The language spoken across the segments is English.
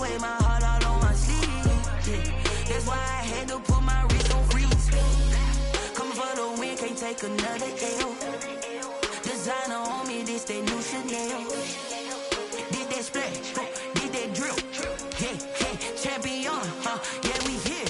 away my heart all on my sleeve. Yeah. That's why I had to put my wrist on freeze. Coming for the win, can't take another L. Designer on me, this that new Chanel. Did that splash, did that drill. Yeah, champion, yeah, we here.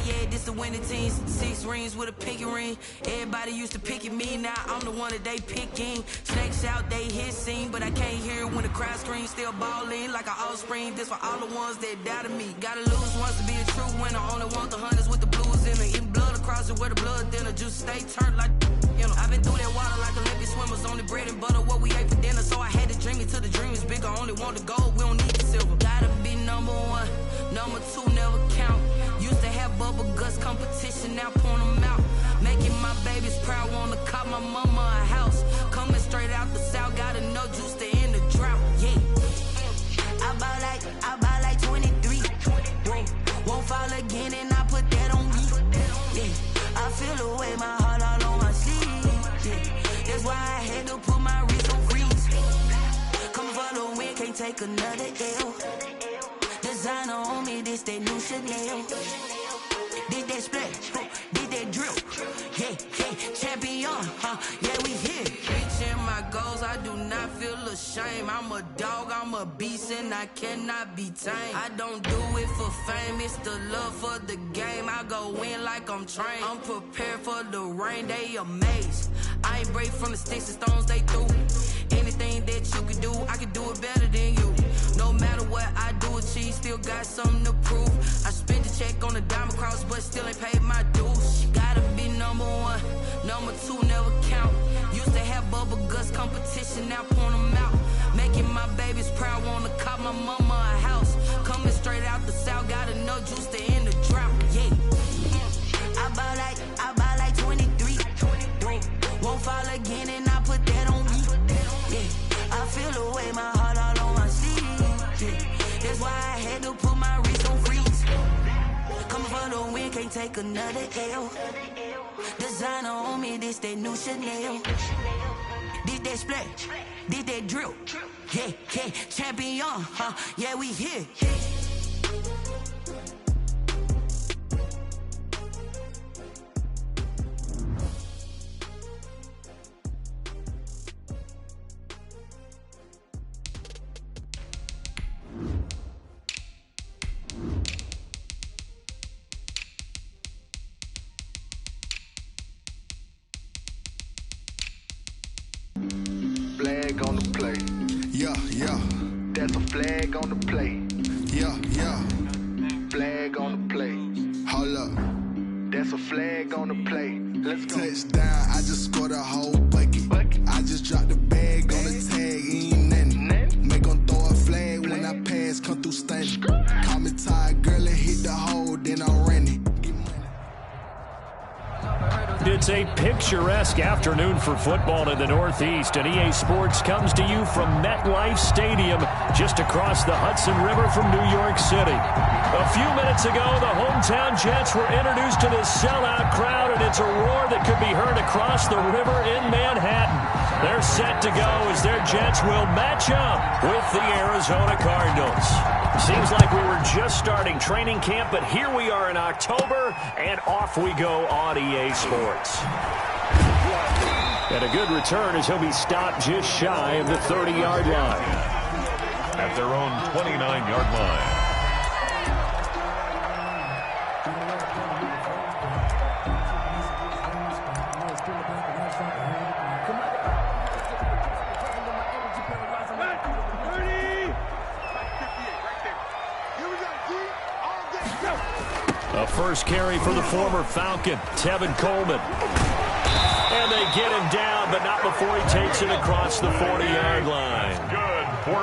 Yeah, this the winning team. 6 rings with a pinky ring. Everybody used to pick at me, now I'm the one that they picking. Snakes out, they hit scene, but I can't hear it when the crowd screams. Still balling like an offspring. This for all the ones that doubted me. Gotta lose once to be a true winner. Only want the hunters with the blues in it. Eating blood across it where the blood thinner. Just stay turned like, you know. I've been through that water like Olympic swimmers. Only bread and butter, what we ate for dinner. So I had to dream it till the dream is bigger. Only want the gold, we don't need the silver. Gotta be number 1, number 2 never count. Used to have bubble guts competition, now point them out. Making my babies proud, wanna cop my mama a house. Coming straight out the south, gotta know juice to end the drought. Yeah, I buy like 23. Won't fall again, and I put that on me. Yeah, I feel away my heart all on my sleeve. Yeah, that's why I had to put my wrist on freeze. Coming for the win, can't take another L. Designer on me, this that new Chanel. Did that splash, did that drill. Yeah, champion, yeah, we here. Reaching my goals, I do not feel ashamed. I'm a dog, I'm a beast, and I cannot be tamed. I don't do it for fame, it's the love for the game. I go in like I'm trained. I'm prepared for the rain, they amazed. I ain't break from the sticks and stones they threw. Anything that you can do, I can do it better than you. No matter what I do achieve, still got something to prove. I spent the check on the diamond cross, but still ain't paid my dues. Gotta be number 1, number 2 never count. Used to have bubble guts competition, now point them out. Making my babies proud, wanna cop my mama a house. Coming straight out the south, gotta know juice to end the drought. Yeah, I buy like 23. Won't fall again, and I put that on me. Yeah, I feel away my heart all on my sleeve. Yeah, that's why I had to put my wrist on freeze. Coming for the win, can't take another L. Designer on me, this that new Chanel. Did that splash, did that drill. Yeah, champion, yeah, we here. Flag on the play. Yeah. That's a flag on the play. Yeah. Flag on the play. Hold up. That's a flag on the play. Let's go. Touchdown, I just scored a whole bucket. I just dropped the bag on the tag, ain't nothing. Make 'em throw a flag when I pass, come through stunning. Call me tired, girl, and hit the hole, then I'm running. It's a picturesque afternoon for football in the Northeast, and EA Sports comes to you from MetLife Stadium, just across the Hudson River from New York City. A few minutes ago, the hometown Jets were introduced to this sellout crowd, and it's a roar that could be heard across the river in Manhattan. They're set to go as their Jets will match up with the Arizona Cardinals. Seems like we were just starting training camp, but here we are in October, and off we go on EA Sports. And a good return as he'll be stopped just shy of the 30-yard line. At their own 29-yard line. A first carry for the former Falcon, Tevin Coleman. And they get him down, but not before he takes it across the 40-yard line.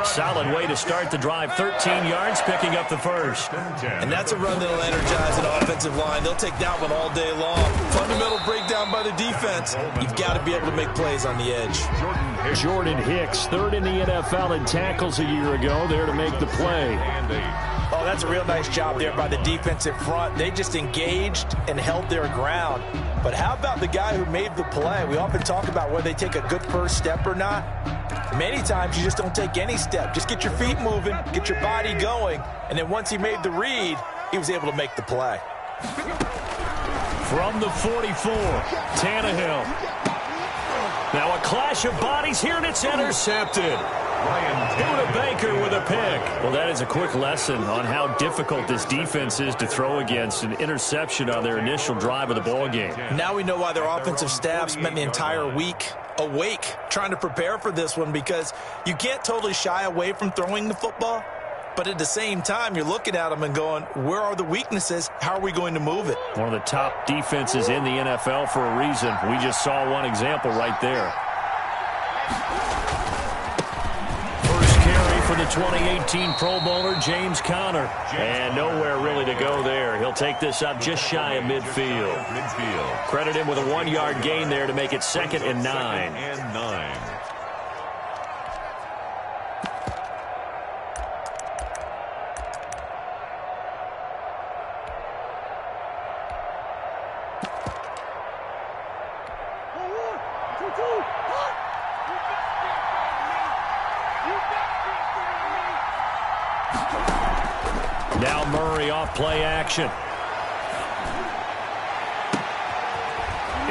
Solid way to start the drive. 13 yards, picking up the first. And that's a run that'll energize an offensive line. They'll take that one all day long. Fundamental breakdown by the defense. You've got to be able to make plays on the edge. Jordan Hicks, third in the NFL in tackles a year ago, there to make the play. Oh, that's a real nice job there by the defensive front. They just engaged and held their ground. But how about the guy who made the play? We often talk about whether they take a good first step or not. Many times you just don't take any step. Just get your feet moving, get your body going, and then once he made the read, he was able to make the play. From the 44, Tannehill. Now a clash of bodies here, and it's intercepted. Buda Baker with a pick. Well, that is a quick lesson on how difficult this defense is to throw against. An interception on their initial drive of the ball game. Now we know why their offensive staff spent the entire week awake trying to prepare for this one, because you can't totally shy away from throwing the football. But at the same time, you're looking at them and going, where are the weaknesses? How are we going to move it? One of the top defenses in the NFL for a reason. We just saw one example right there. First carry for the 2018 Pro Bowler, James Conner. And nowhere really to go there. He'll take this up just shy of midfield. Credit him with a 1-yard gain there to make it 2nd and 9. Now Murray off play action.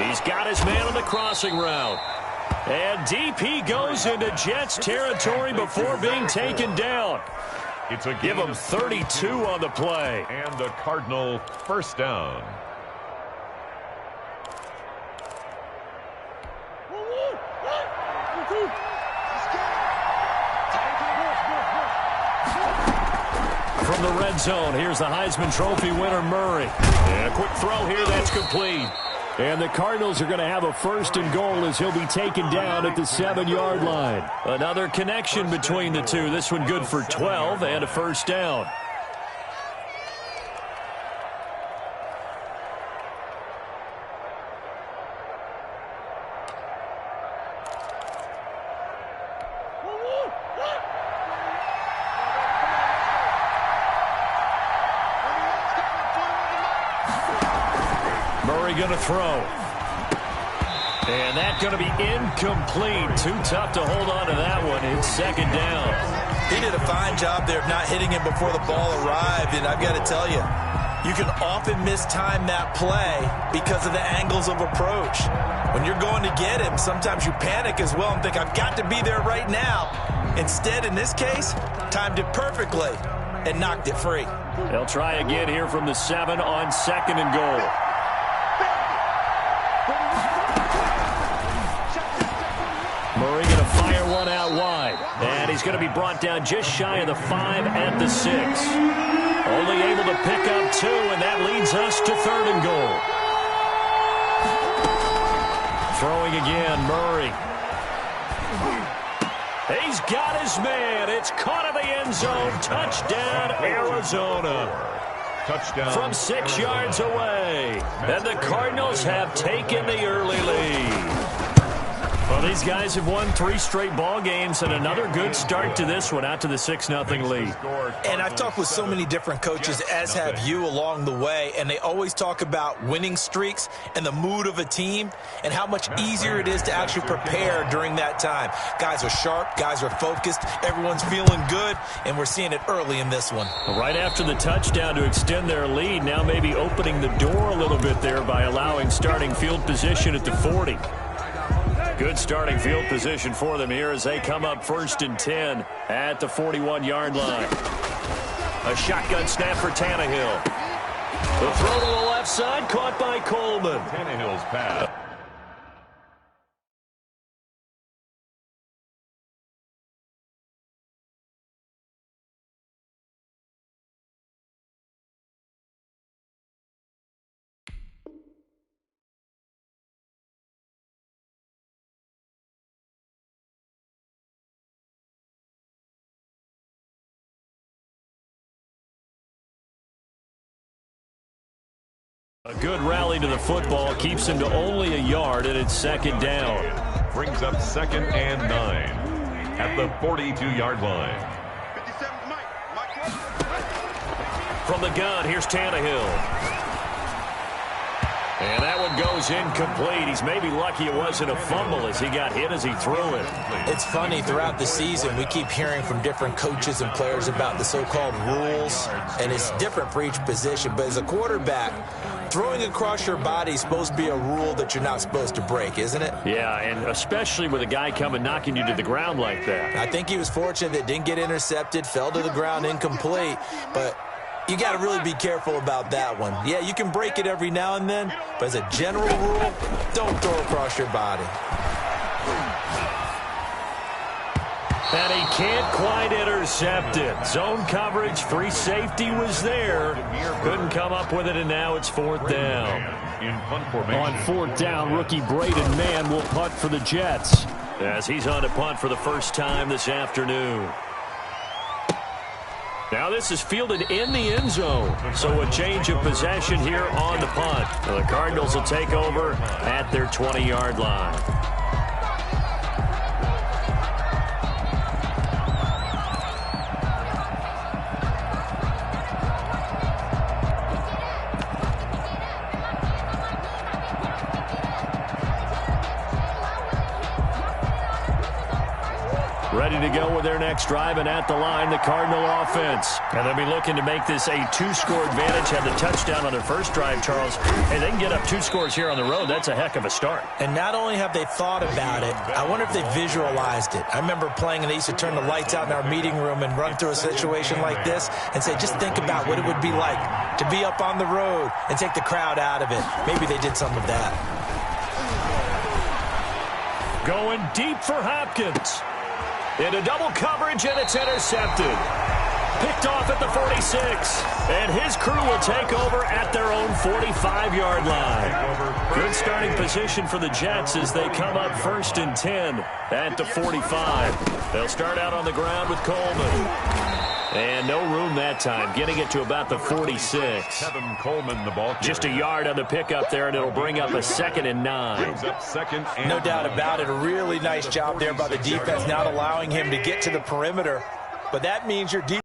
He's got his man on the crossing route. And deep he goes into Jets territory before being taken down. It's a Give him 32 on the play. And the Cardinal first down. From the red zone, here's the Heisman Trophy winner, Murray. And a quick throw here, that's complete. And the Cardinals are going to have a 1st and goal as he'll be taken down at the 7-yard line. Another connection between the two. This one good for 12 and a first down. Going to throw. And that's going to be incomplete. Too tough to hold on to that one. It's 2nd down. He did a fine job there of not hitting him before the ball arrived, and I've got to tell you, you can often mistime that play because of the angles of approach. When you're going to get him, sometimes you panic as well and think, I've got to be there right now. Instead, in this case, timed it perfectly and knocked it free. They'll try again here from the 7 on 2nd and goal. Murray going to fire one out wide. And he's going to be brought down just shy of the 5 at the 6. Only able to pick up 2, and that leads us to 3rd and goal. Throwing again, Murray. He's got his man. It's caught in the end zone. Touchdown, Arizona. Touchdown. From 6 yards away. And the Cardinals have taken the early lead. Well, these guys have won 3 straight ball games, and another good start to this one, out to the 6-0 lead. And I've talked with so many different coaches, as have you, along the way, and they always talk about winning streaks and the mood of a team and how much easier it is to actually prepare during that time. Guys are sharp, guys are focused, everyone's feeling good, and we're seeing it early in this one. Right after the touchdown to extend their lead, now maybe opening the door a little bit there by allowing starting field position at the 40. Good starting field position for them here as they come up 1st and 10 at the 41-yard line. A shotgun snap for Tannehill. The throw to the left side, caught by Coleman. Tannehill's pass. A good rally to the football keeps him to only a yard, and it's 2nd down. Brings up 2nd and 9 at the 42-yard line. From the gun, here's Tannehill. And that one goes incomplete. He's maybe lucky it wasn't a fumble as he got hit as he threw it. It's funny, throughout the season, we keep hearing from different coaches and players about the so-called rules, and it's different for each position. But as a quarterback, throwing across your body is supposed to be a rule that you're not supposed to break, isn't it? Yeah, and especially with a guy coming knocking you to the ground like that. I think he was fortunate that didn't get intercepted, fell to the ground incomplete, but you got to really be careful about that one. Yeah, you can break it every now and then, but as a general rule, don't throw across your body. And he can't quite intercept it. Zone coverage, free safety was there. Couldn't come up with it, and now it's fourth down. On fourth down, rookie Braden Mann will punt for the Jets, as he's on to punt for the first time this afternoon. Now this is fielded in the end zone, so a change of possession here on the punt. The Cardinals will take over at their 20-yard line. Ready to go with their next drive, and at the line, the Cardinal offense. And they'll be looking to make this a two-score advantage. Had the touchdown on their first drive, Charles. Hey, they can get up 2 scores here on the road. That's a heck of a start. And not only have they thought about it, I wonder if they visualized it. I remember playing, and they used to turn the lights out in our meeting room and run through a situation like this and say, just think about what it would be like to be up on the road and take the crowd out of it. Maybe they did some of that. Going deep for Hopkins. Into double coverage, and it's intercepted. Picked off at the 46. And his crew will take over at their own 45-yard line. Good starting position for the Jets as they come up 1st and 10 at the 45. They'll start out on the ground with Coleman. And no room that time, getting it to about the 46. Kevin Coleman, the ball carrier. Just a yard on the pickup there, and it'll bring up a 2nd and 9. No doubt about it. A really nice job there by the defense, not allowing him to get to the perimeter. But that means your defense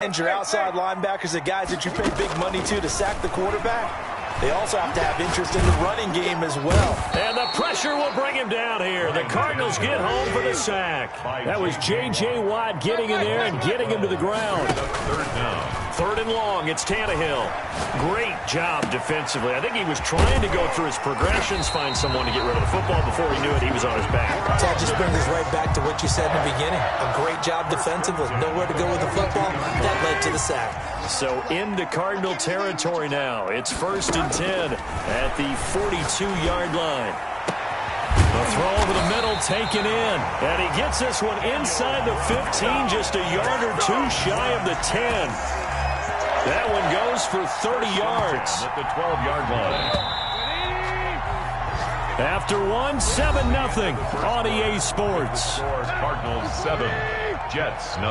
and your outside linebackers, the guys that you pay big money to sack the quarterback, they also have to have interest in the running game as well. And the pressure will bring him down here. The Cardinals get home for the sack. That was J.J. Watt getting in there and getting him to the ground. 3rd and long. It's Tannehill. Great job defensively. I think he was trying to go through his progressions, find someone to get rid of the football. Before he knew it, he was on his back. That just brings us right back to what you said in the beginning. A great job defensively. Nowhere to go with the football. That led to the sack. So into Cardinal territory now. It's 1st and 10 at the 42-yard line. The throw over the middle taken in. And he gets this one inside the 15, just a yard or 2 shy of the 10. That one goes for 30 yards. At the 12-yard line. After 7-0 on EA Sports. Cardinals 7, Jets 0.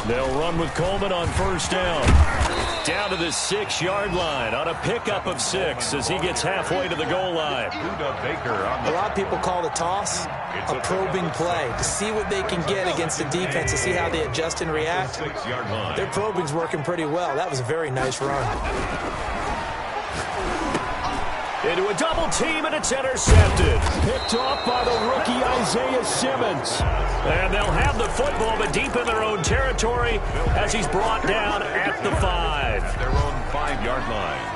They'll run with Coleman on 1st down. Down to the 6-yard line on a pickup of 6 as he gets halfway to the goal line. A lot of people call the toss a probing play to see what they can get against the defense, to see how they adjust and react. Their probing's working pretty well. That was a very nice run. Into a double team, and it's intercepted. Picked off by the rookie Isaiah Simmons. And they'll have the football, but deep in their own territory as he's brought down at the 5. At their own 5-yard line.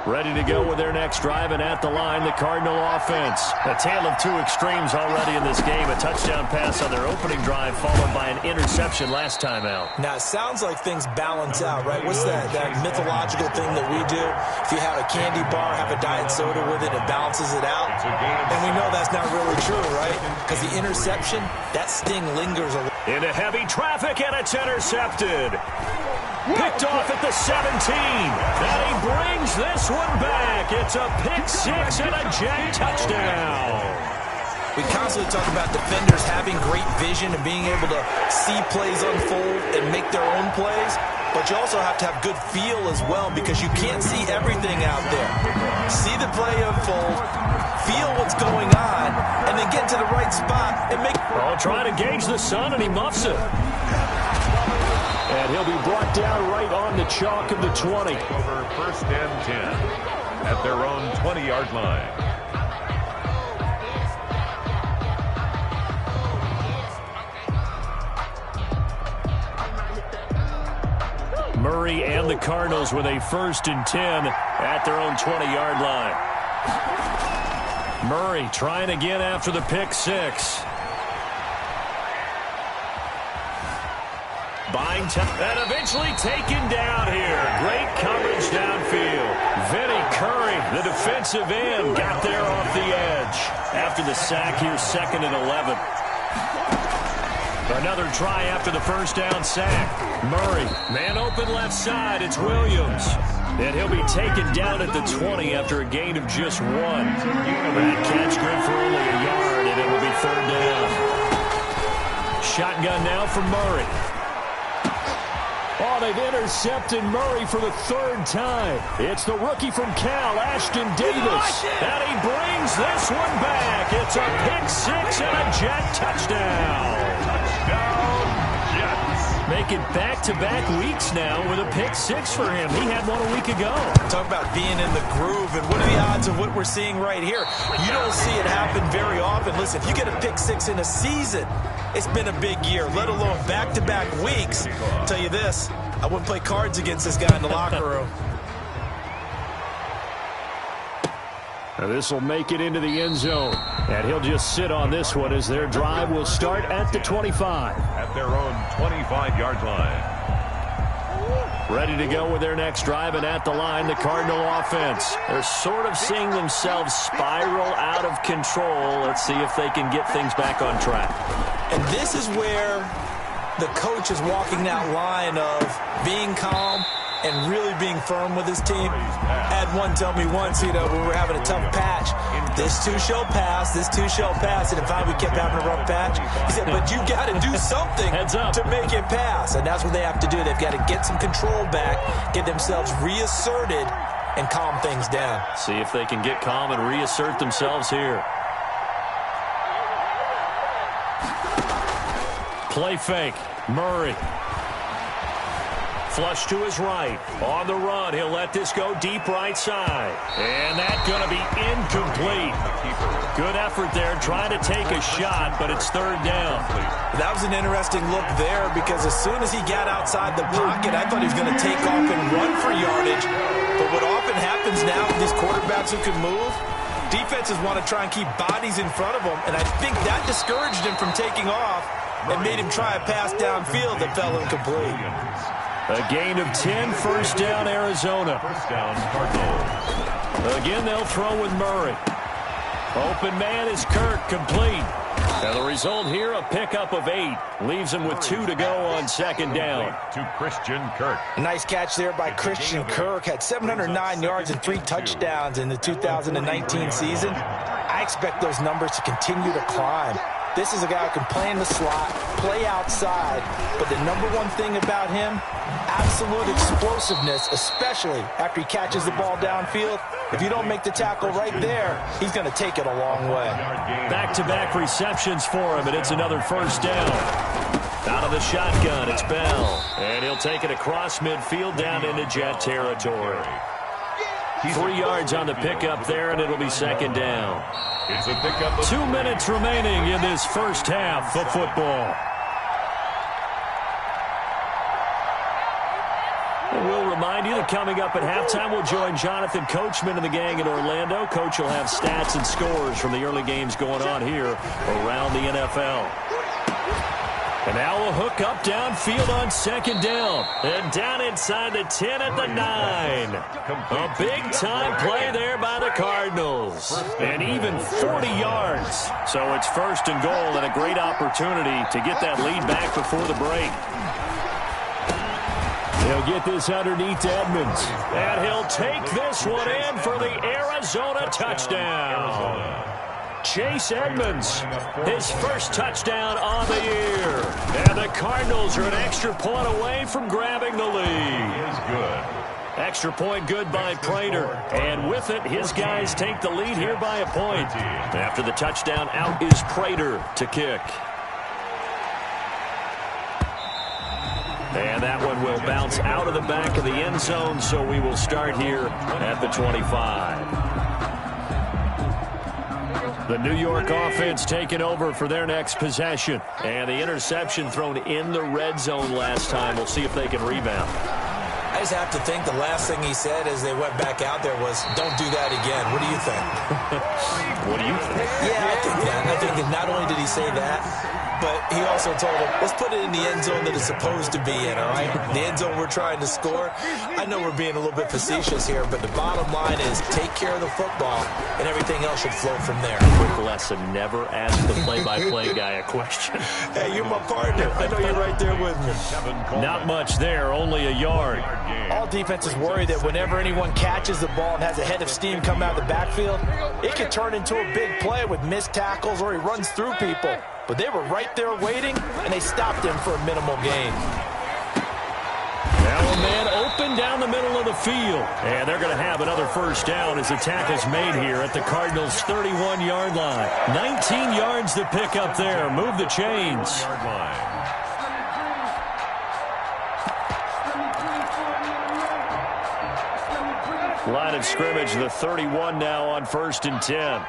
Ready to go with their next drive, and at the line, the Cardinal offense. A tale of 2 extremes already in this game. A touchdown pass on their opening drive, followed by an interception last time out. Now, it sounds like things balance out, right? What's that mythological thing that we do? If you have a candy bar, have a diet soda with it, it balances it out. And we know that's not really true, right? Because the interception, that sting lingers a little. Into heavy traffic, and it's intercepted. Picked off at the 17. And he brings this one back. It's a pick 6 and a jet touchdown. We constantly talk about defenders having great vision and being able to see plays unfold and make their own plays. But you also have to have good feel as well, because you can't see everything out there. See the play unfold, feel what's going on, and then get to the right spot and make... Oh, trying to gauge the sun, and he muffs it. And he'll be brought down right on the chalk of the 20. Over 1st and 10 at their own 20-yard line. Murray and the Cardinals with a 1st and 10 at their own 20-yard line. Murray trying again after the pick six. Buying time and eventually taken down here. Great coverage downfield. Vinny Curry, the defensive end, got there off the edge. After the sack here, 2nd and 11. Another try after the first down sack. Murray, man open left side. It's Williams. And he'll be taken down at the 20 after a gain of just 1. That catch good for only a yard, and it will be 3rd down. Shotgun now for Murray. Oh, they've intercepted Murray for the 3rd time. It's the rookie from Cal, Ashton Davis. And he brings this one back. It's a pick six and a Jet touchdown. Make it back-to-back weeks now with a pick six for him. He had one a week ago. Talk about being in the groove, and what are the odds of what we're seeing right here? You don't see it happen very often. Listen, if you get a pick six in a season, it's been a big year, let alone back-to-back weeks. I'll tell you this, I wouldn't play cards against this guy in the locker room. Now this will make it into the end zone. And he'll just sit on this one as their drive will start at the 25. At their own 25-yard line. Ready to go with their next drive, and at the line, the Cardinal offense. They're sort of seeing themselves spiral out of control. Let's see if they can get things back on track. And this is where the coach is walking that line of being calm and really being firm with his team. Had one tell me once, when we were having a tough patch, this too shall pass, this too shall pass, and if we kept having a rough patch, he said, but you got to do something to make it pass, and that's what they have to do. They've got to get some control back, get themselves reasserted, and calm things down. See if they can get calm and reassert themselves here. Play fake, Murray. Flush to his right. On the run, he'll let this go deep right side. And that's going to be incomplete. Good effort there, trying to take a shot, but it's 3rd down. That was an interesting look there because as soon as he got outside the pocket, I thought he was going to take off and run for yardage. But what often happens now with these quarterbacks who can move, defenses want to try and keep bodies in front of them, and I think that discouraged him from taking off and made him try a pass downfield that fell incomplete. A gain of 10, 1st down, Arizona. 1st down, Cardinals. Again, they'll throw with Murray. Open man is Kirk, complete. And the result here, a pickup of 8. Leaves him with 2 to go on 2nd down. To Christian Kirk. Nice catch there by Christian Kirk. Had 709 yards and 3 touchdowns in the 2019 season. I expect those numbers to continue to climb. This is a guy who can play in the slot, play outside, but the number one thing about him, absolute explosiveness, especially after he catches the ball downfield. If you don't make the tackle right there, he's going to take it a long way. Back-to-back receptions for him, and it's another 1st down. Out of the shotgun, it's Bell. And he'll take it across midfield down into Jet territory. 3 yards on the pickup there, and it'll be 2nd down. It's a pickup of 2 minutes remaining in this first half of football. And we'll remind you that coming up at halftime, we'll join Jonathan Coachman and the gang in Orlando. Coach will have stats and scores from the early games going on here around the NFL. And now a hook up downfield on 2nd down. And down inside the 10 at the 9. A big-time play there by the Cardinals. And even 40 yards. So it's 1st and goal and a great opportunity to get that lead back before the break. He'll get this underneath to Edmonds. And he'll take this one in for the Arizona touchdown. Chase Edmonds, his 1st touchdown on the year. And the Cardinals are an extra point away from grabbing the lead. Is good. Extra point good by Prater. And with it, his guys take the lead here by a point. After the touchdown, out is Prater to kick. And that one will bounce out of the back of the end zone, so we will start here at the 25. The New York offense taking over for their next possession. And the interception thrown in the red zone last time. We'll see if they can rebound. I just have to think the last thing he said as they went back out there was, don't do that again. What do you think? What do you think? Yeah, I think that. I think that not only did he say that, but he also told him, let's put it in the end zone that it's supposed to be in, all right? The end zone we're trying to score. I know we're being a little bit facetious here, but the bottom line is take care of the football, and everything else should flow from there. Quick lesson, never ask the play-by-play guy a question. Hey, you're my partner. I know you're right there with me. Not much there, only a yard. All defenses worry that whenever anyone catches the ball and has a head of steam come out of the backfield, it can turn into a big play with missed tackles or he runs through people. But they were right there waiting, and they stopped him for a minimal gain. Now a man open down the middle of the field. And they're going to have another first down as the tackle's made here at the Cardinals' 31-yard line. 19 yards to pick up there. Move the chains. Line of scrimmage, the 31 now on 1st and 10.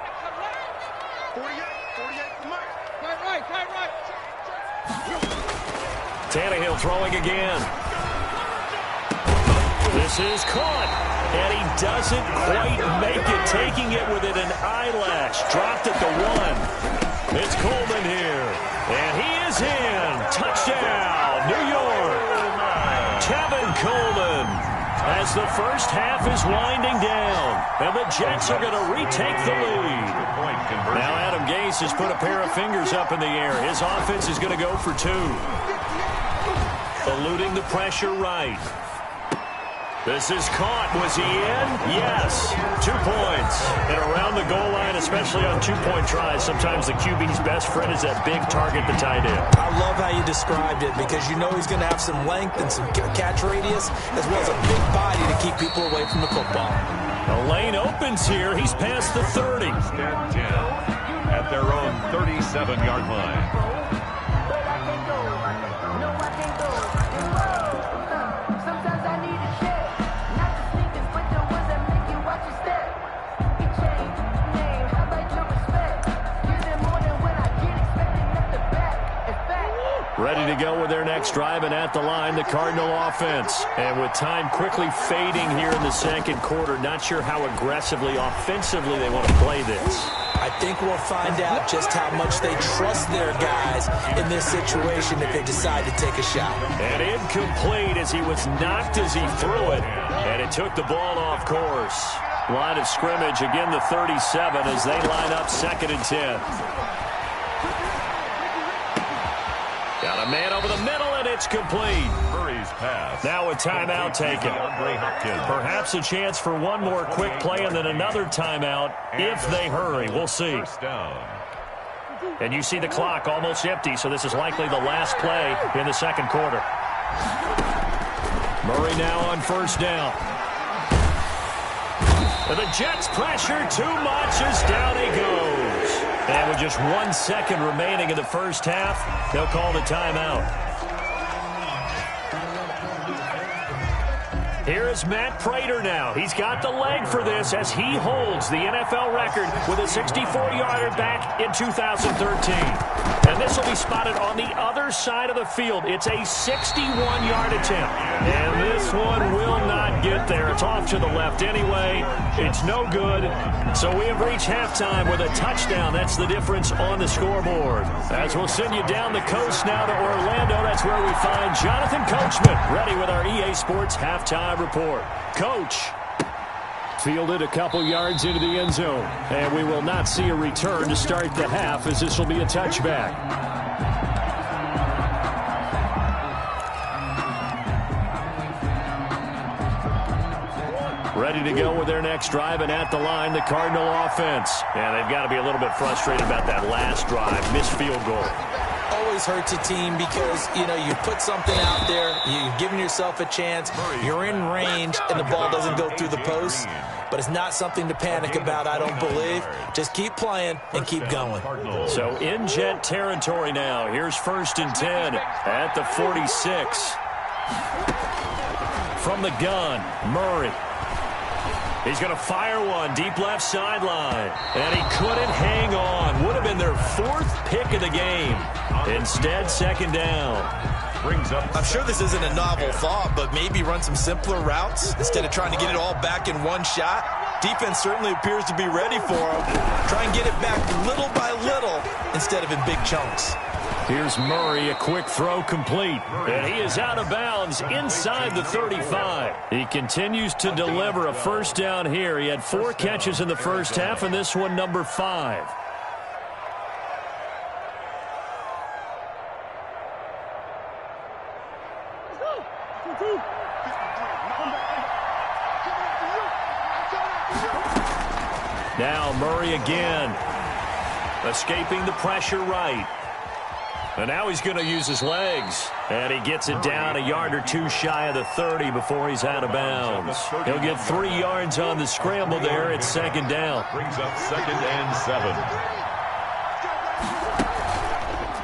Tannehill throwing again. This is caught, and he doesn't quite make it, taking it within an eyelash. Dropped at the 1. It's Coleman here, and he is in. Touchdown, New York. Tevin Coleman, as the first half is winding down, and the Jets are going to retake the lead. Now Adam Gase has put a pair of fingers up in the air. His offense is going to go for 2. Eluding the pressure right. This is caught. Was he in? Yes. 2 points. And around the goal line, especially on 2-point tries, sometimes the QB's best friend is that big target, the tight end. I love how you described it because you know he's going to have some length and some catch radius as well as a big body to keep people away from the football. A lane opens here. He's past the 30. Stand 10 at their own 37-yard line. Ready to go with their next drive, and at the line, the Cardinal offense. And with time quickly fading here in the second quarter, not sure how aggressively, offensively they want to play this. I think we'll find out just how much they trust their guys in this situation if they decide to take a shot. And incomplete as he was knocked as he threw it, and it took the ball off course. Line of scrimmage, again the 37 as they line up 2nd and 10. Got a man over the middle, and it's complete. Murray's pass. Now a timeout taken. Perhaps a chance for one more quick play and then another timeout if they hurry. We'll see. And you see the clock almost empty, so this is likely the last play in the second quarter. Murray now on 1st down. And the Jets pressure too much as down he goes. And with just 1 second remaining in the first half, they'll call the timeout. Here is Matt Prater now. He's got the leg for this as he holds the NFL record with a 64-yarder back in 2013. And this will be spotted on the other side of the field. It's a 61-yard attempt. And this one will not get there. It's off to the left anyway. It's no good. So we have reached halftime with a touchdown. That's the difference on the scoreboard. As we'll send you down the coast now to Orlando, that's where we find Jonathan Coachman, ready with our EA Sports halftime report. Coach. Fielded a couple yards into the end zone. And we will not see a return to start the half as this will be a touchback. Ready to go with their next drive, and at the line, the Cardinal offense. And they've got to be a little bit frustrated about that last drive. Missed field goal. always hurts a team because, you know, you put something out there, you're giving yourself a chance, you're in range, and the ball doesn't go through the post. But it's not something to panic about, I don't believe. Just keep playing and keep going. So in Jet territory now. Here's 1st and 10 at the 46. From the gun, Murray. He's going to fire one deep left sideline. And he couldn't hang on. Would have been their 4th pick of the game. Instead, 2nd down. I'm sure this isn't a novel thought, but maybe run some simpler routes instead of trying to get it all back in one shot. Defense certainly appears to be ready for him. Try and get it back little by little instead of in big chunks. Here's Murray, a quick throw complete. And he is out of bounds inside the 35. He continues to deliver a 1st down here. He had 4 catches in the first half, and this one number 5. Now Murray again, escaping the pressure right. And now he's going to use his legs. And he gets it down a yard or 2 shy of the 30 before he's out of bounds. He'll get 3 yards on the scramble there. It's 2nd down. Brings up 2nd and 7.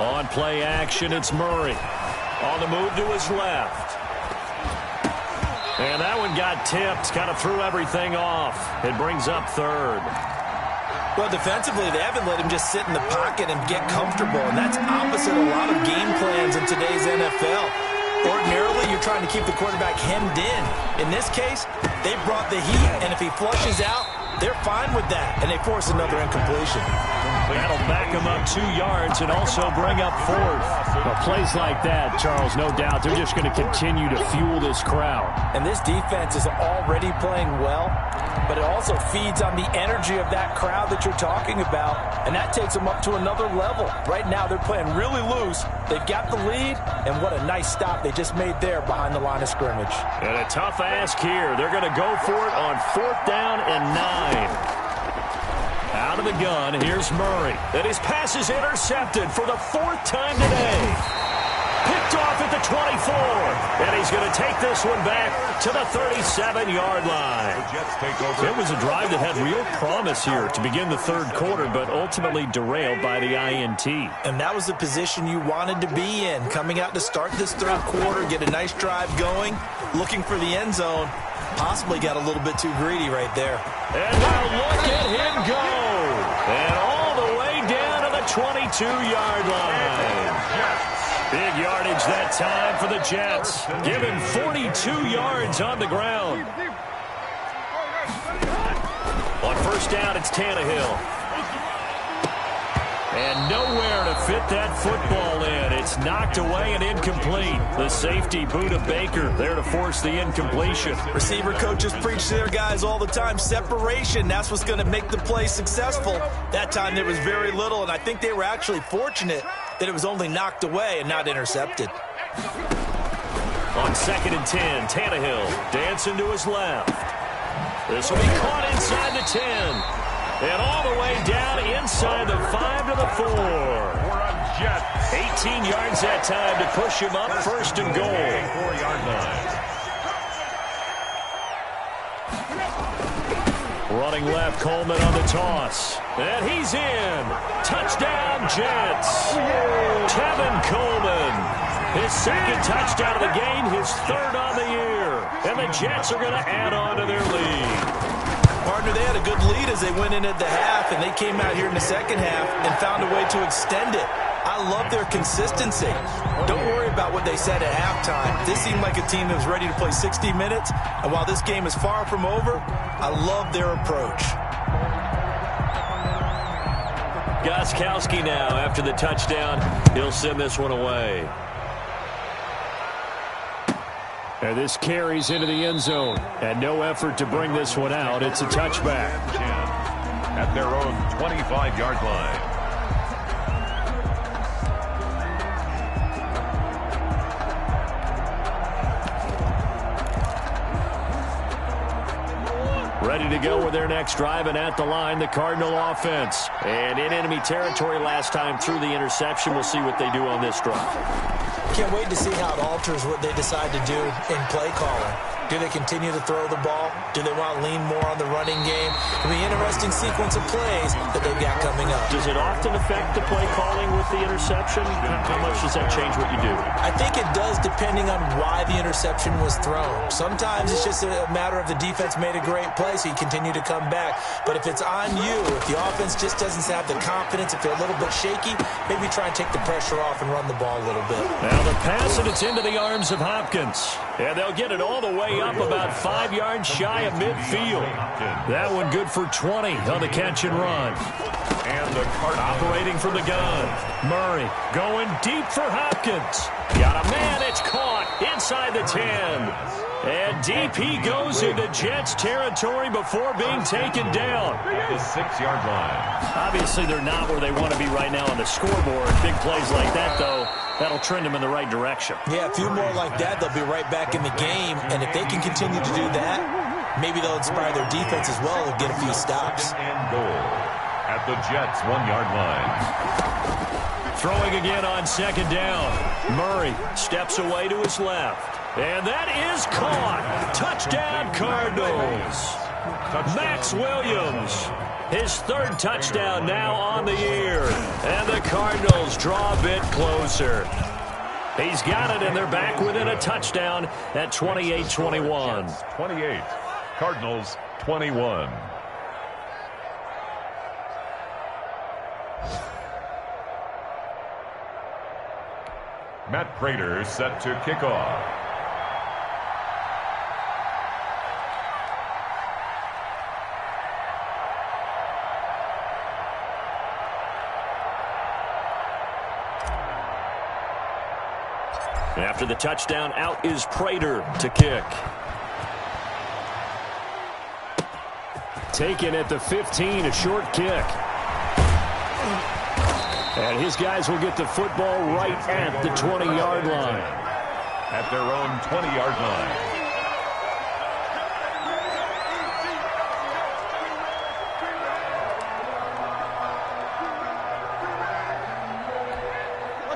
On play action, it's Murray. On the move to his left. And that one got tipped, kind of threw everything off. It brings up 3rd. Well, defensively, they haven't let him just sit in the pocket and get comfortable, and that's opposite a lot of game plans in today's NFL. Ordinarily, you're trying to keep the quarterback hemmed in. In this case, they brought the heat, and if he flushes out, they're fine with that, and they force another incompletion. That'll back him up 2 yards and also bring up 4th. Well, plays like that, Charles, no doubt, they're just going to continue to fuel this crowd. And this defense is already playing well, but it also feeds on the energy of that crowd that you're talking about, and that takes them up to another level. Right now, they're playing really loose. They've got the lead, and what a nice stop they just made there behind the line of scrimmage. And a tough ask here. They're going to go for it on 4th down and 9. Out of the gun, here's Murray. And his pass is intercepted for the 4th time today. Picked off at the 24. And he's going to take this one back to the 37-yard line. It was a drive that had real promise here to begin the 3rd quarter, but ultimately derailed by the INT. And that was the position you wanted to be in. Coming out to start this 3rd quarter, get a nice drive going, looking for the end zone. Possibly got a little bit too greedy right there. And now look at him go. And all the way down to the 22-yard line. Big yardage that time for the Jets. Given 42 yards on the ground. On 1st down, it's Tannehill. And nowhere to fit that football in. It's knocked away and incomplete. The safety, Buda Baker, there to force the incompletion. Receiver coaches preach to their guys all the time. Separation, that's what's going to make the play successful. That time there was very little, and I think they were actually fortunate that it was only knocked away and not intercepted. On 2nd and 10, Tannehill dancing to his left. This will be caught inside the 10. And all the way down inside the 5 to the 4. 18 yards that time to push him up 1st and goal. 4-yard line. Running left, Coleman on the toss. And he's in. Touchdown, Jets. Tevin Coleman. His 2nd touchdown of the game, his 3rd on the year. And the Jets are going to add on to their lead. Partner, they had a good lead as they went in at the half, and they came out here in the 2nd half and found a way to extend it. I love their consistency. Don't worry about what they said at halftime. This seemed like a team that was ready to play 60 minutes, and while this game is far from over, I love their approach. Gostkowski now after the touchdown. He'll send this one away. And this carries into the end zone. And no effort to bring this one out. It's a touchback. At their own 25-yard line. Ready to go with their next drive, and at the line, the Cardinal offense. And in enemy territory last time through the interception. We'll see what they do on this drive. Can't wait to see how it alters what they decide to do in play calling. Do they continue to throw the ball? Do they want to lean more on the running game? It'll be an interesting sequence of plays that they've got coming up. Does it often affect the play calling with the interception? How much does that change what you do? I think it does depending on why the interception was thrown. Sometimes it's just a matter of the defense made a great play, so you continue to come back. But if it's on you, if the offense just doesn't have the confidence, if they're a little bit shaky, maybe try and take the pressure off and run the ball a little bit. Now the pass, and it's into the arms of Hopkins. And they'll get it all the way up about 5 yards shy of midfield. That one good for 20 on the catch and run. And the card operating from the gun. Murray going deep for Hopkins. Got a man, it's caught inside the 10. And deep he goes into Jets territory before being taken down. At the 6-yard line. Obviously, they're not where they want to be right now on the scoreboard. Big plays like that, though, that'll trend them in the right direction. Yeah, a few more like that, they'll be right back in the game. And if they can continue to do that, maybe they'll inspire their defense as well and get a few stops. And goal at the Jets' 1-yard line. Throwing again on second down. Murray steps away to his left. And that is caught. Touchdown, Cardinals. Max Williams. His third touchdown now on the year. And the Cardinals draw a bit closer. He's got it, and they're back within a touchdown at 28-21. 28. Cardinals 21. Matt Prater set to kick off. After the touchdown, out is Prater to kick. Taken at the 15, a short kick. And his guys will get the football right at the 20-yard line. At their own 20-yard line.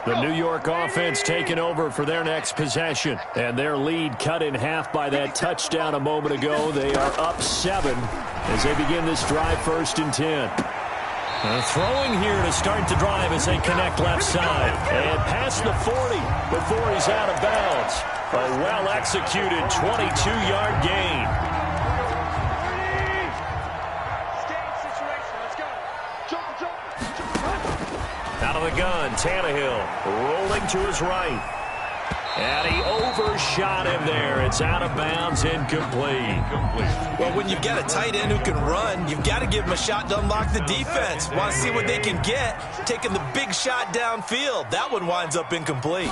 The New York offense taking over for their next possession. And their lead cut in half by that touchdown a moment ago. They are up 7 as they begin this drive, 1st and 10. Throwing here to start the drive as they connect left side. And past the 40 before he's out of bounds. A well-executed 22-yard gain. Out of the gun, Tannehill rolling to his right. And he overshot him there. It's out of bounds, incomplete. Well, when you've got a tight end who can run, you've got to give him a shot to unlock the defense. Want to see what they can get, taking the big shot downfield. That one winds up incomplete.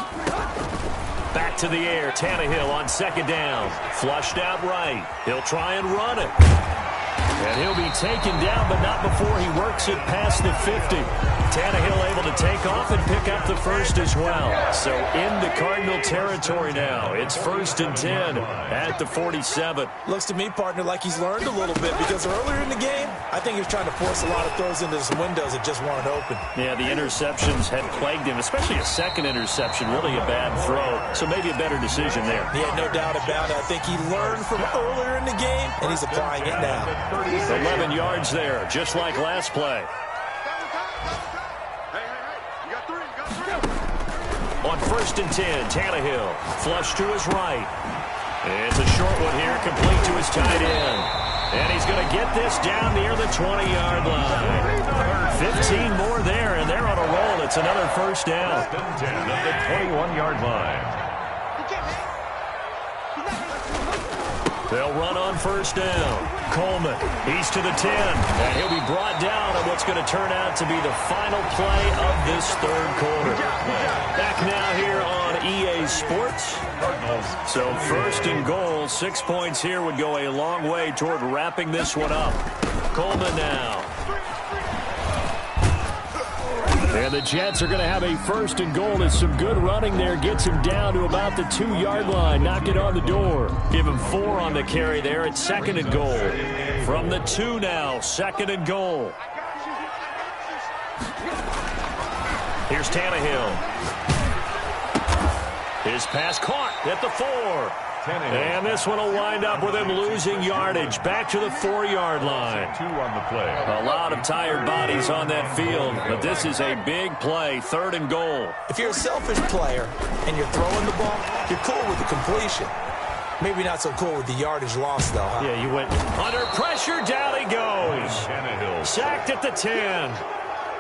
Back to the air, Tannehill on second down. Flushed out right. He'll try and run it. And he'll be taken down, but not before he works it past the 50. Tannehill able to take off and pick up the first as well. So into Cardinal territory now. It's 1st and 10 at the 47. Looks to me, partner, like he's learned a little bit because earlier in the game, I think he was trying to force a lot of throws into some windows that just weren't open. Yeah, the interceptions had plagued him, especially a second interception, really a bad throw. So maybe a better decision there. Yeah, no doubt about it. I think he learned from earlier in the game, and he's applying it now. 11 yards there, just like last play. On 1st and 10, Tannehill flush to his right. It's a short one here, complete to his tight end. And he's going to get this down near the 20-yard line. 15 more there, and they're on a roll. It's another first down. 10 at the 21-yard line. They'll run on first down. Coleman, he's to the 10, and he'll be brought down on what's going to turn out to be the final play of this third quarter. Back now here on EA Sports. So 1st and goal, 6 points here would go a long way toward wrapping this one up. Coleman now. And the Jets are going to have a 1st and goal as some good running there gets him down to about the 2-yard line. Knock it on the door. Give him 4 on the carry there at 2nd and goal. From the 2 now, 2nd and goal. Here's Tannehill. His pass caught at the 4. And this one will wind up with him losing yardage back to the 4-yard line. 2 on the play. A lot of tired bodies on that field, but this is a big play, 3rd and goal. If you're a selfish player and you're throwing the ball, you're cool with the completion. Maybe not so cool with the yardage loss, though, huh? Yeah, you went under pressure, down he goes. Sacked at the 10.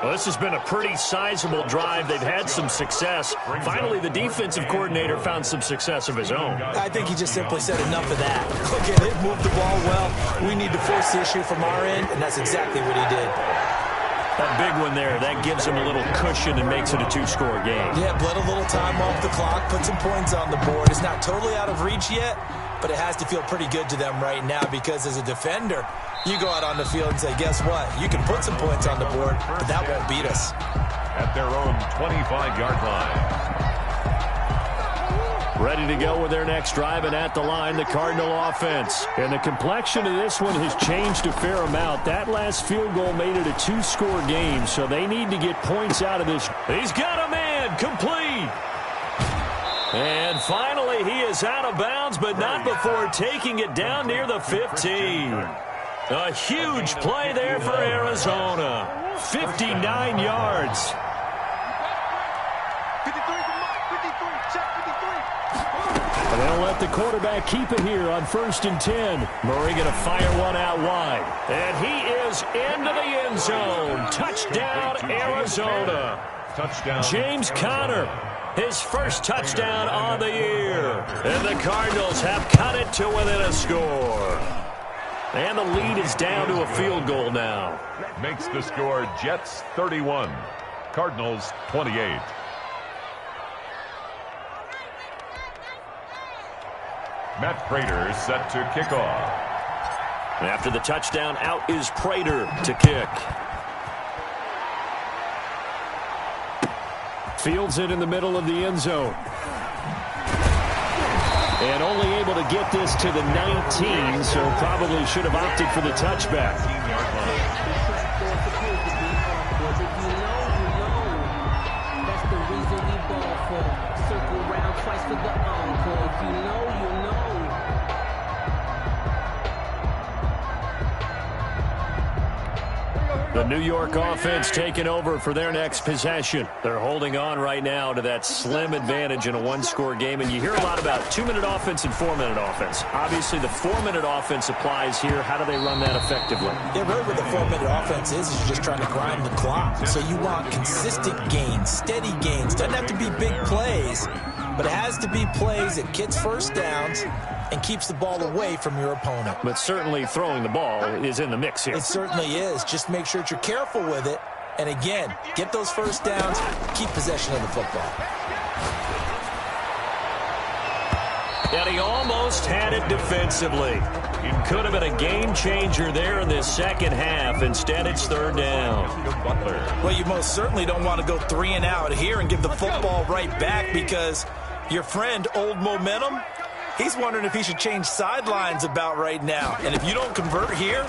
Well, this has been a pretty sizable drive. They've had some success. Finally, the defensive coordinator found some success of his own. I think he just simply said enough of that. Look at it, move the ball well. We need to force the issue from our end, and that's exactly what he did. A big one there. That gives him a little cushion and makes it a 2-score game. Yeah, bled a little time off the clock, put some points on the board. It's not totally out of reach yet, but it has to feel pretty good to them right now because as a defender, you go out on the field and say, guess what? You can put some points on the board, but that won't beat us. At their own 25-yard line. Ready to go with their next drive, and at the line, the Cardinal offense. And the complexion of this one has changed a fair amount. That last field goal made it a 2-score game, so they need to get points out of this. He's got a man, complete. And finally, he is out of bounds, but not before taking it down near the 15. A huge play there for Arizona. 59 yards. And they'll let the quarterback keep it here on 1st and 10. Murray going to fire one out wide. And he is into the end zone. Touchdown, Arizona. Touchdown. James Conner, his first touchdown on the year. And the Cardinals have cut it to within a score. And the lead is down to a field goal now. Makes the score Jets 31, Cardinals 28. Matt Prater set to kick off. After the touchdown, out is Prater to kick. Fields it in the middle of the end zone. And only able to get this to the 19, so probably should have opted for the touchback. That's the reason we ball for. Circle round twice for the encore. If you know, you know. The New York offense taking over for their next possession. They're holding on right now to that slim advantage in a 1-score game. And you hear a lot about 2-minute offense and 4-minute offense. Obviously, the 4-minute offense applies here. How do they run that effectively? Yeah, really what the 4-minute offense is you're just trying to grind the clock. So you want consistent gains, steady gains. Doesn't have to be big plays, but it has to be plays that gets first downs and keeps the ball away from your opponent. But certainly throwing the ball is in the mix here. It certainly is. Just make sure that you're careful with it. And again, get those first downs, keep possession of the football. And he almost had it defensively. It could have been a game changer there in this second half. Instead, it's 3rd down. Well, you most certainly don't want to go 3 and out here and give the football right back because your friend, Old Momentum, he's wondering if he should change sidelines about right now. And if you don't convert here,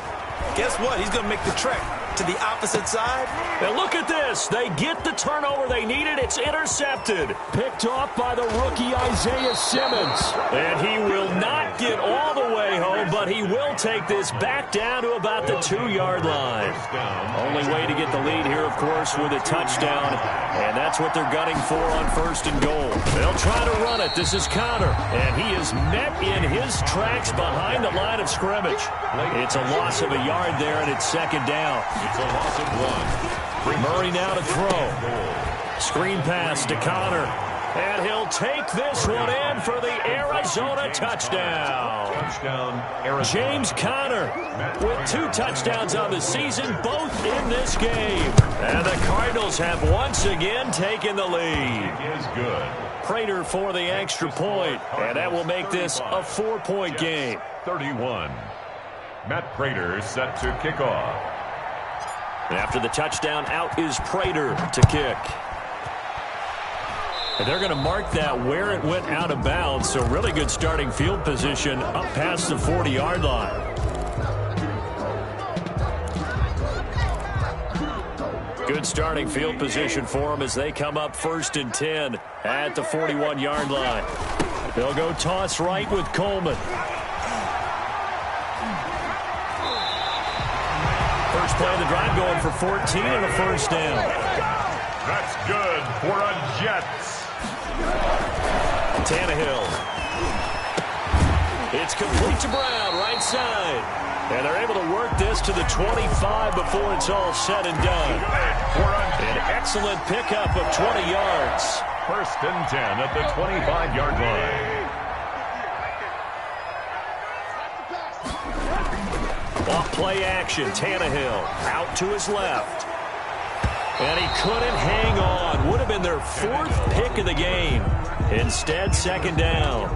guess what? He's going to make the trek to the opposite side. And look at this. They get the turnover they needed. It's intercepted. Picked off by the rookie Isaiah Simmons. And he will not get all the way home, but he will take this back down to about the 2-yard line. Only way to get the lead here, of course, with a touchdown. And that's what they're gunning for on 1st and goal. They'll try to run it. This is Conner. And he is met in his tracks behind the line of scrimmage. It's a loss of a yard there, and it's 2nd down. It's a loss of 1. Murray now to throw. Screen pass to Conner. And he'll take this one in for the Arizona touchdown. Touchdown, Arizona. James Conner with 2 touchdowns on the season, both in this game. And the Cardinals have once again taken the lead. It is good. Prater for the extra point, and that will make this a 4-point game. 31. Matt Prater set to kick off. After the touchdown, out is Prater to kick. And they're going to mark that where it went out of bounds, so really good starting field position up past the 40-yard line. Good starting field position for them as they come up 1st and 10 at the 41-yard line. They'll go toss right with Coleman. First play of the drive going for 14 and a first down. That's good for a Jets. Tannehill. It's complete to Brown, right side. And they're able to work this to the 25 before it's all said and done. An excellent pickup of 20 yards. 1st and 10 at the 25-yard line. Off play action, Tannehill out to his left. And he couldn't hang on. Would have been their 4th pick of the game. Instead, 2nd down.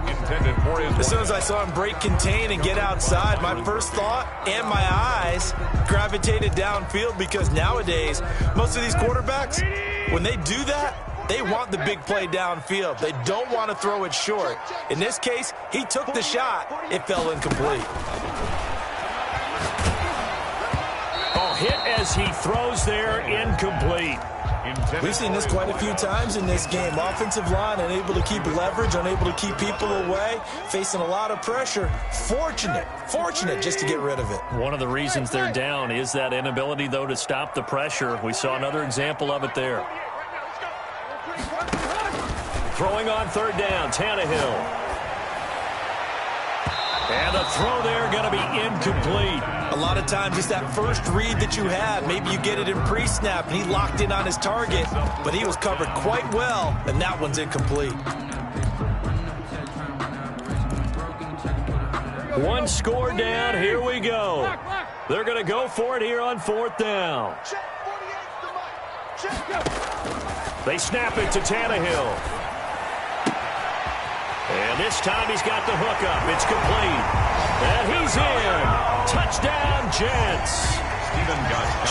As soon as I saw him break contain and get outside, my first thought and my eyes gravitated downfield, because nowadays, most of these quarterbacks, when they do that, they want the big play downfield. They don't want to throw it short. In this case, he took the shot. It fell incomplete. Hit as he throws there, incomplete. We've seen this quite a few times in this game. Offensive line unable to keep leverage, unable to keep people away, facing a lot of pressure. Fortunate just to get rid of it. One of the reasons they're down is that inability, though, to stop the pressure. We saw another example of it there. Throwing on 3rd down, Tannehill. And the throw there going to be incomplete. A lot of times it's that first read that you have. Maybe you get it in pre-snap, and he locked in on his target, but he was covered quite well, and that one's incomplete. One score down. Here we go. They're going to go for it here on 4th down. They snap it to Tannehill. And this time he's got the hookup. It's complete. And he's in. Touchdown, Jets.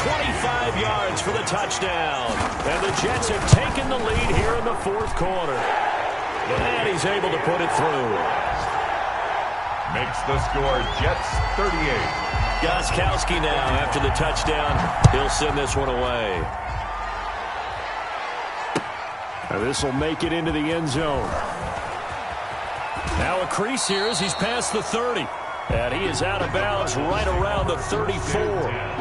25 yards for the touchdown. And the Jets have taken the lead here in the 4th quarter. And he's able to put it through. Makes the score Jets 38. Gostkowski now after the touchdown. He'll send this one away. Now this will make it into the end zone. Now a crease here as he's past the 30. And he is out of bounds right around the 34.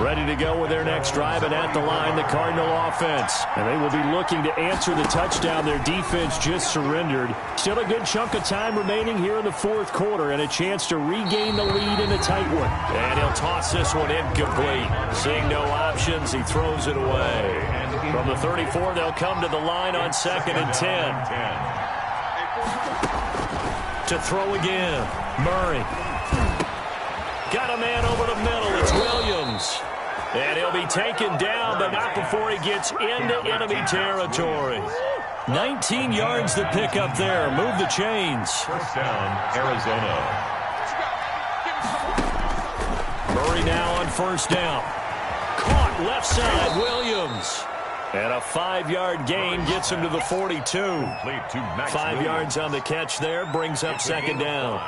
Ready to go with their next drive, and at the line, the Cardinal offense. And they will be looking to answer the touchdown their defense just surrendered. Still a good chunk of time remaining here in the 4th quarter, and a chance to regain the lead in a tight one. And he'll toss this one incomplete. Seeing no options, he throws it away. From the 34, they'll come to the line on 2nd and 10. To throw again, Murray. Got a man over the middle. It's Williams. And he'll be taken down, but not before he gets into enemy territory. 19 yards to pick up there. Move the chains. First down, Arizona. Murray now on 1st down. Caught left side, Williams. And a 5-yard gain gets him to the 42. 5 yards on the catch there. Brings up 2nd down.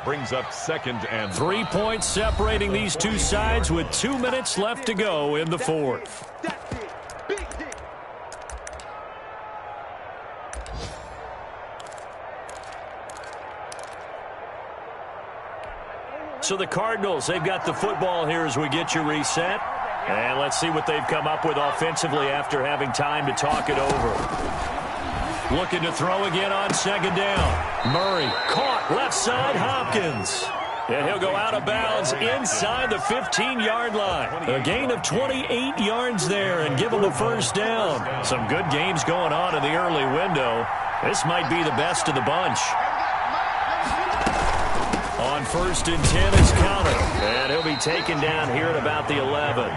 Brings up 2nd and 3 points separating these two sides with 2 minutes left to go in the 4th. So the Cardinals, they've got the football here as we get you reset. And let's see what they've come up with offensively after having time to talk it over. Looking to throw again on 2nd down. Murray caught left side, Hopkins. And he'll go out of bounds inside the 15-yard line. A gain of 28 yards there and give him the first down. Some good games going on in the early window. This might be the best of the bunch. On 1st and 10 is Conner. And he'll be taken down here at about the 11.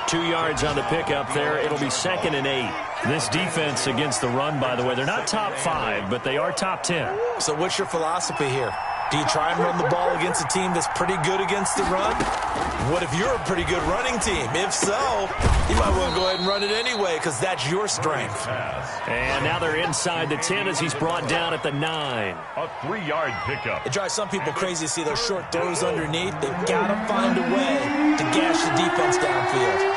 2 yards on the pickup there. It'll be 2nd and 8. This defense against the run, by the way, they're not top 5, but they are top 10. So what's your philosophy here? Do you try and run the ball against a team that's pretty good against the run? What if you're a pretty good running team? If so, you might want to go ahead and run it anyway because that's your strength. And now they're inside the 10 as he's brought down at the 9. A 3-yard pickup. It drives some people crazy to see those short throws underneath. They've got to find a way to gash the defense downfield.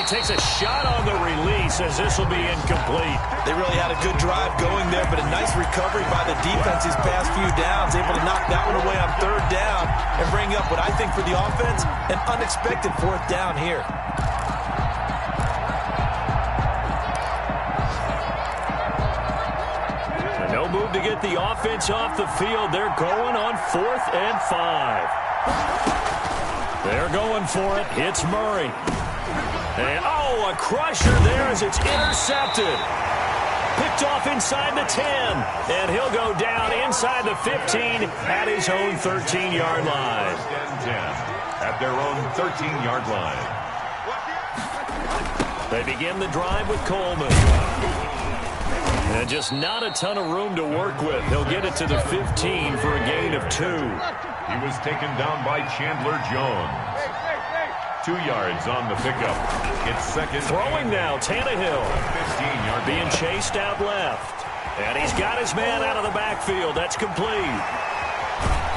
takes a shot on the release as this will be incomplete. They really had a good drive going there, but a nice recovery by the defense these past few downs, able to knock that one away on third down and bring up what I think for the offense, an unexpected fourth down here. No move to get the offense off the field. They're going on 4th and 5. They're going for it. It's Murray. And, oh, a crusher there as it's intercepted. Picked off inside the 10. And he'll go down inside the 15 at his own 13-yard line. 10 at their own 13-yard line. They begin the drive with Coleman. And just not a ton of room to work with. He'll get it to the 15 for a gain of 2. He was taken down by Chandler Jones. 2 yards on the pickup. It's second. Throwing now, Tannehill. 15-yard being chased out left. And he's got his man out of the backfield. That's complete.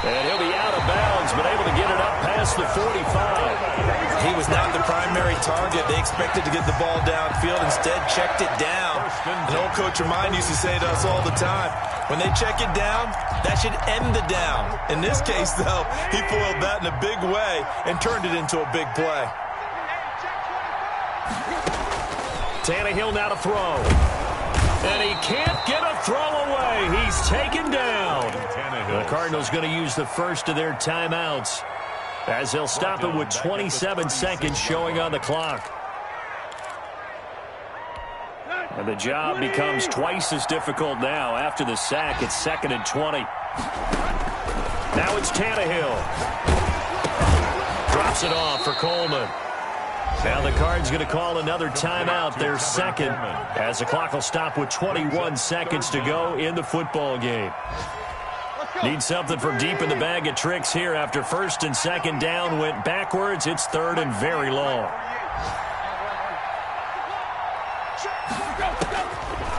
And he'll be out of bounds, but able to get it up past the 45. He was not the primary target. They expected to get the ball downfield. Instead, checked it down. An old coach of mine used to say to us all the time, when they check it down, that should end the down. In this case, though, he foiled that in a big way and turned it into a big play. Tannehill now to throw. And he can't get a throw away. He's taken down. The Cardinals going to use the first of their timeouts as they'll stop it with 27 seconds showing on the clock. And the job becomes twice as difficult now. After the sack, it's 2nd and 20. Now it's Tannehill. Drops it off for Coleman. Now the Cards going to call another timeout, their second, as the clock will stop with 21 seconds to go in the football game. Need something from deep in the bag of tricks here after 1st and 2nd down went backwards. It's 3rd and very long.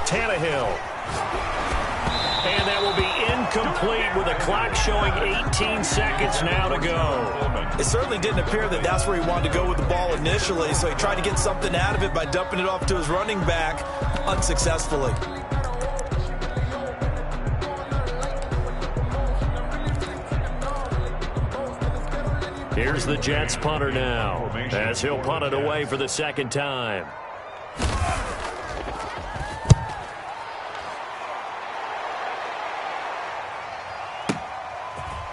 Tannehill. And that will be incomplete with a clock showing 18 seconds now to go. It certainly didn't appear that that's where he wanted to go with the ball initially, so he tried to get something out of it by dumping it off to his running back unsuccessfully. Here's the Jets punter now, as he'll punt it away for the 2nd time.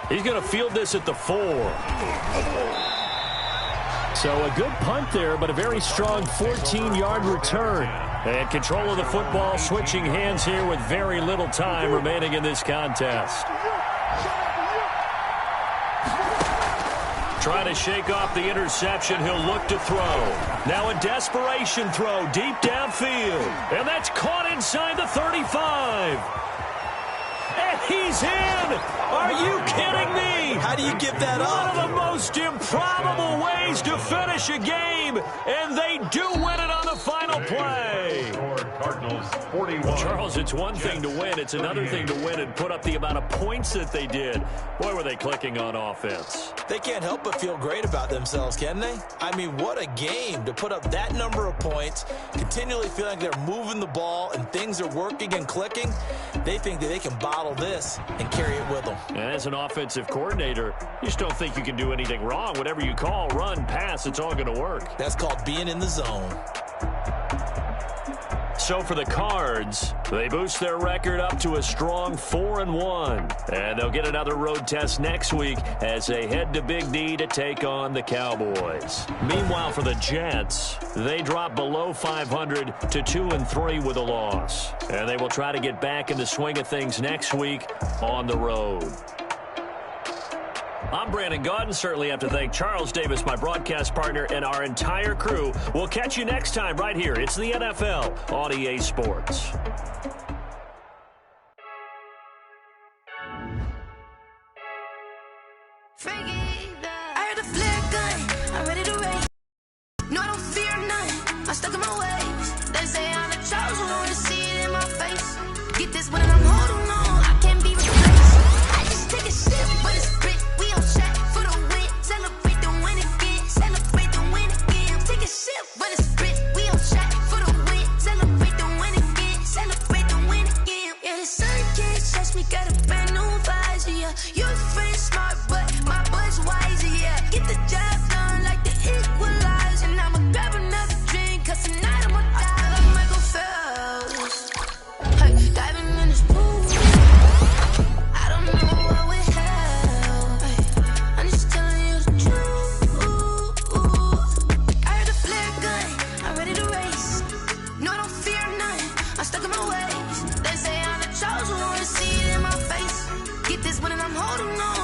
He's going to field this at the 4. So a good punt there, but a very strong 14-yard return. And control of the football switching hands here with very little time remaining in this contest. Trying to shake off the interception. He'll look to throw. Now a desperation throw deep downfield. And that's caught inside the 35. And he's in! Are you kidding me? How do you give that up? One of the most improbable ways to finish a game, and they do win it on the final play. Cardinals 41. Charles, it's one thing to win. It's another thing to win and put up the amount of points that they did. Boy, were they clicking on offense. They can't help but feel great about themselves, can they? I mean, what a game to put up that number of points, continually feeling they're moving the ball and things are working and clicking. They think that they can bottle this and carry it with them. And as an offensive coordinator, you just don't think you can do anything wrong. Whatever you call, run, pass, it's all going to work. That's called being in the zone. So for the Cards, they boost their record up to a strong 4-1. And they'll get another road test next week as they head to Big D to take on the Cowboys. Meanwhile, for the Jets, they drop below 500 to 2-3 with a loss. And they will try to get back in the swing of things next week on the road. I'm Brandon Gaudin. Certainly have to thank Charles Davis, my broadcast partner, and our entire crew. We'll catch you next time right here. It's the NFL on EA Sports. I heard a flare gun. I'm ready to race. No, I don't fear none. I'm stuck in my ways. They say I'm the chosen one. See it in my face. Get this when I'm holding on. I can't be replaced. I just take a sip, but it's brick. We on track for the win. Celebrate the win again. Celebrate the win again. Take a sip, but it's brick. this one and I'm holding on.